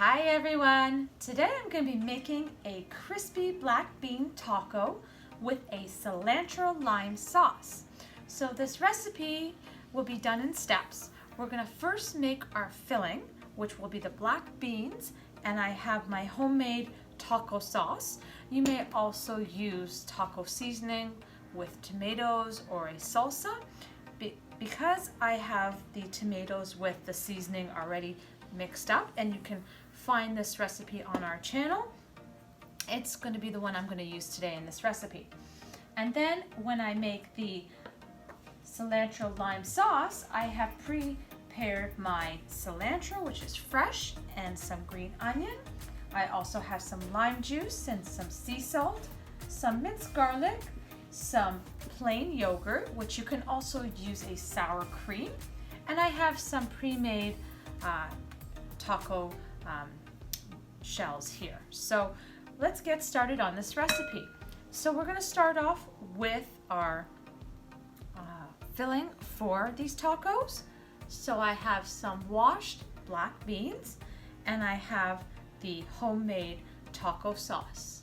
Hi everyone! Today I'm going to be making a crispy black bean taco with a cilantro lime sauce. So this recipe will be done in steps. We're going to first make our filling, which will be the black beans, and I have my homemade taco sauce. You may also use taco seasoning with tomatoes or a salsa. Because I have the tomatoes with the seasoning already mixed up, and you can find this recipe on our channel, it's going to be the one I'm going to use today in this recipe. And then when I make the cilantro lime sauce, I have prepared my cilantro, which is fresh, and some green onion. I also have some lime juice and some sea salt, some minced garlic, some plain yogurt, which you can also use a sour cream, and I have some pre-made taco shells here. So let's get started on this recipe. So we're going to start off with our filling for these tacos. So I have some washed black beans, and I have the homemade taco sauce.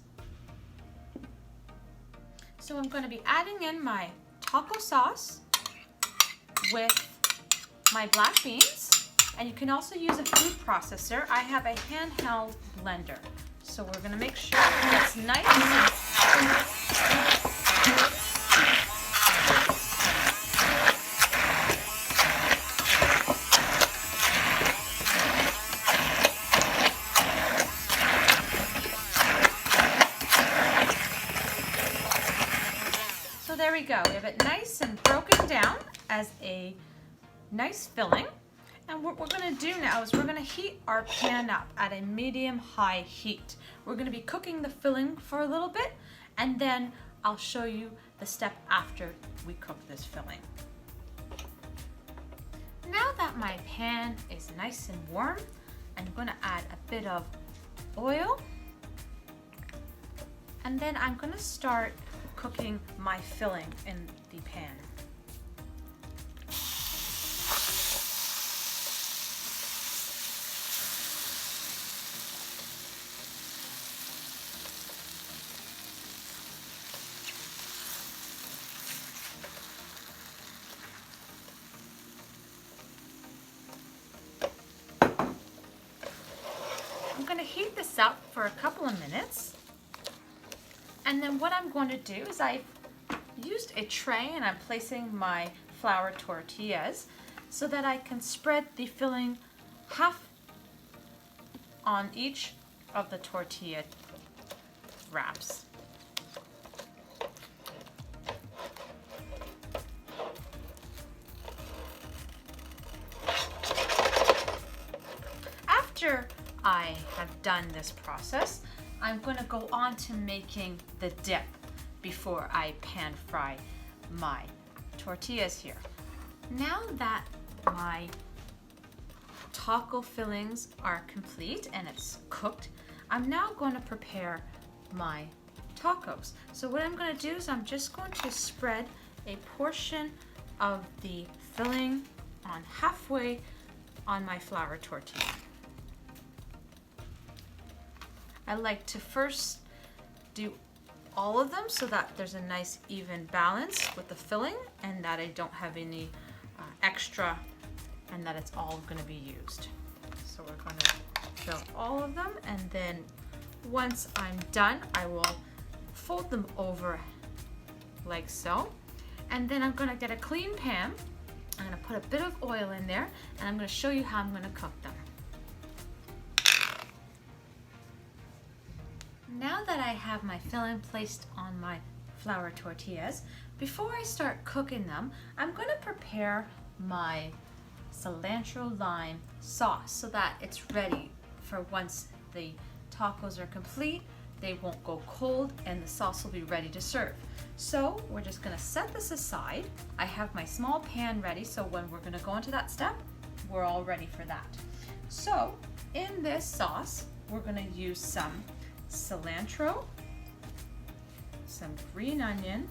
So I'm going to be adding in my taco sauce with my black beans, and you can also use a food processor. I have a handheld blender. So we're going to make sure it's nice. There we go. We have it nice and broken down as a nice filling. And what we're going to do now is we're going to heat our pan up at a medium-high heat. We're going to be cooking the filling for a little bit, and then I'll show you the step after we cook this filling. Now that my pan is nice and warm, I'm going to add a bit of oil, and then I'm going to start cooking my filling in the pan. I'm going to heat this up for a couple of minutes. And then what I'm going to do is I've used a tray, and I'm placing my flour tortillas so that I can spread the filling half on each of the tortilla wraps. After I have done this process, I'm going to go on to making the dip before I pan fry my tortillas here. Now that my taco fillings are complete and it's cooked, I'm now going to prepare my tacos. So what I'm going to do is I'm just going to spread a portion of the filling on halfway on my flour tortilla. I like to first do all of them so that there's a nice even balance with the filling, and that I don't have any extra, and that it's all going to be used. So we're going to fill all of them, and then once I'm done, I will fold them over like so. And then I'm going to get a clean pan. I'm going to put a bit of oil in there, and I'm going to show you how I'm going to cook them. Now that I have my filling placed on my flour tortillas, before I start cooking them, I'm going to prepare my cilantro lime sauce so that it's ready for once the tacos are complete. They won't go cold, and the sauce will be ready to serve. So we're just going to set this aside. I have my small pan ready, so when we're going to go into that step, we're all ready for that. So in this sauce, we're going to use some cilantro, some green onion,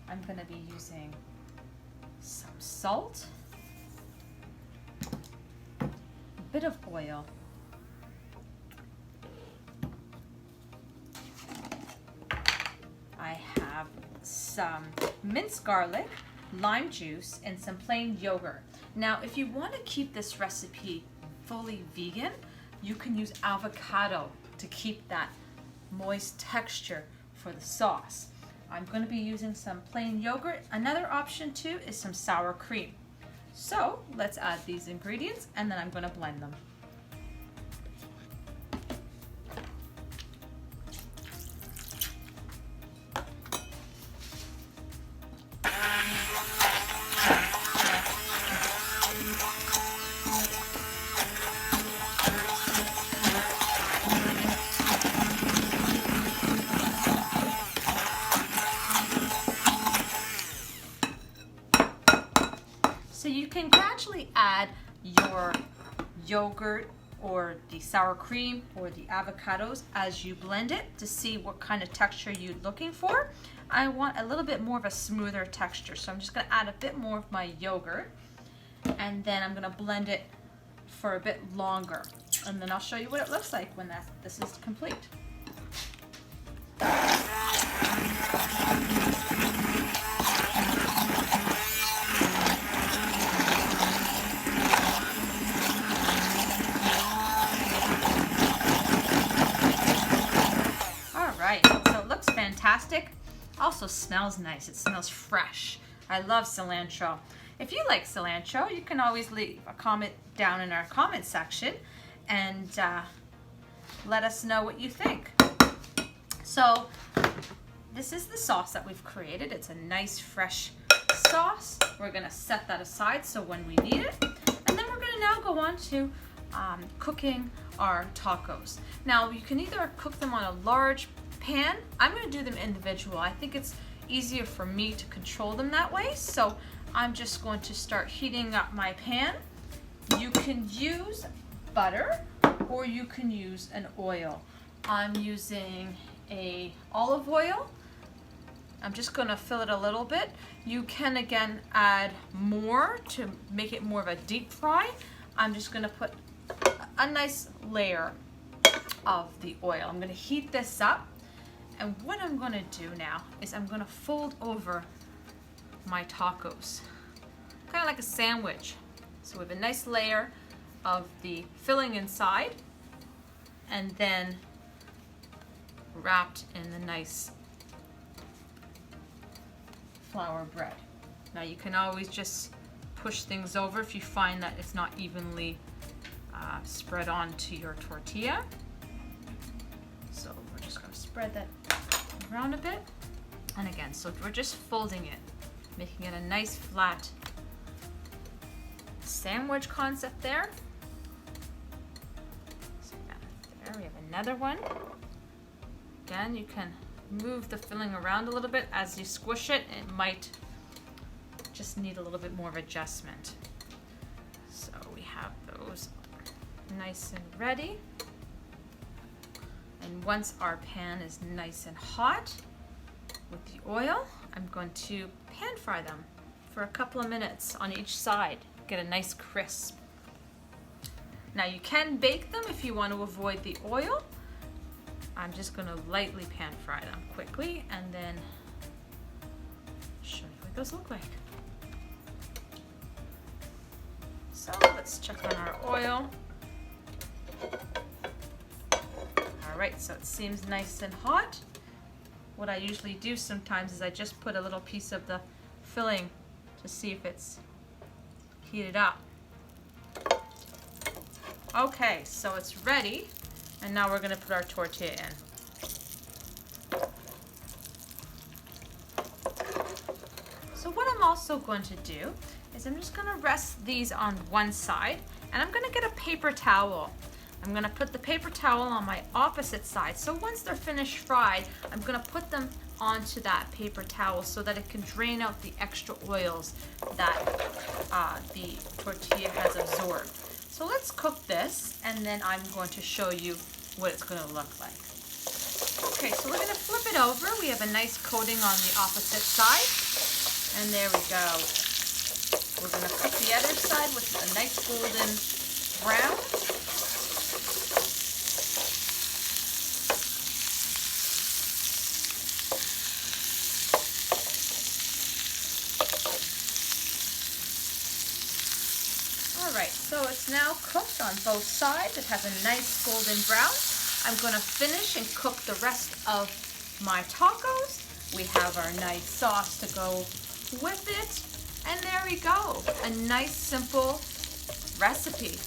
I'm going to be using some salt, a bit of oil, I have some minced garlic, lime juice, and some plain yogurt. Now, if you want to keep this recipe fully vegan, you can use avocado to keep that moist texture for the sauce. I'm going to be using some plain yogurt. Another option too is some sour cream. So let's add these ingredients and then I'm going to blend them. So you can gradually add your yogurt or the sour cream or the avocados as you blend it to see what kind of texture you're looking for. I want a little bit more of a smoother texture, so I'm just going to add a bit more of my yogurt and then I'm going to blend it for a bit longer, and then I'll show you what it looks like when this is complete. So it looks fantastic. Also smells nice. It smells fresh. I love cilantro. If you like cilantro, you can always leave a comment down in our comment section and let us know what you think. So this is the sauce that we've created. It's a nice fresh sauce. We're going to set that aside so when we need it. And then we're going to now go on to cooking our tacos. Now you can either cook them on a large pan. I'm going to do them individual. I think it's easier for me to control them that way. So I'm just going to start heating up my pan. You can use butter or you can use an oil. I'm using a olive oil. I'm just going to fill it a little bit. You can again add more to make it more of a deep fry. I'm just going to put a nice layer of the oil. I'm going to heat this up. And what I'm going to do now is I'm going to fold over my tacos, kind of like a sandwich. So we have a nice layer of the filling inside and then wrapped in the nice flour bread. Now you can always just push things over if you find that it's not evenly spread onto your tortilla. So we're just going to spread that around a bit. And again, so we're just folding it, making it a nice flat sandwich concept there. So there we have another one. Again, you can move the filling around a little bit as you squish it. It might just need a little bit more of adjustment. So we have those nice and ready. And once our pan is nice and hot with the oil, I'm going to pan fry them for a couple of minutes on each side. Get a nice crisp. Now you can bake them if you want to avoid the oil. I'm just going to lightly pan fry them quickly and then show you what those look like. So let's check on our oil. Alright, so it seems nice and hot. What I usually do sometimes is I just put a little piece of the filling to see if it's heated up. Okay, so it's ready, and now we're going to put our tortilla in. So what I'm also going to do is I'm just going to rest these on one side, and I'm going to get a paper towel. I'm going to put the paper towel on my opposite side. So once they're finished fried, I'm going to put them onto that paper towel so that it can drain out the extra oils that the tortilla has absorbed. So let's cook this, and then I'm going to show you what it's going to look like. Okay, so we're going to flip it over. We have a nice coating on the opposite side, and there we go. the other side with a nice golden brown. Alright, so it's now cooked on both sides. It has a nice golden brown. I'm going to finish and cook the rest of my tacos. We have our nice sauce to go with it. And there we go. A nice simple recipe.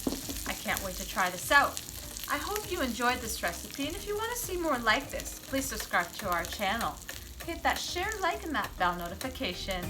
I can't wait to try this out. I hope you enjoyed this recipe, and if you want to see more like this, please subscribe to our channel. Hit that share, like, and that bell notification.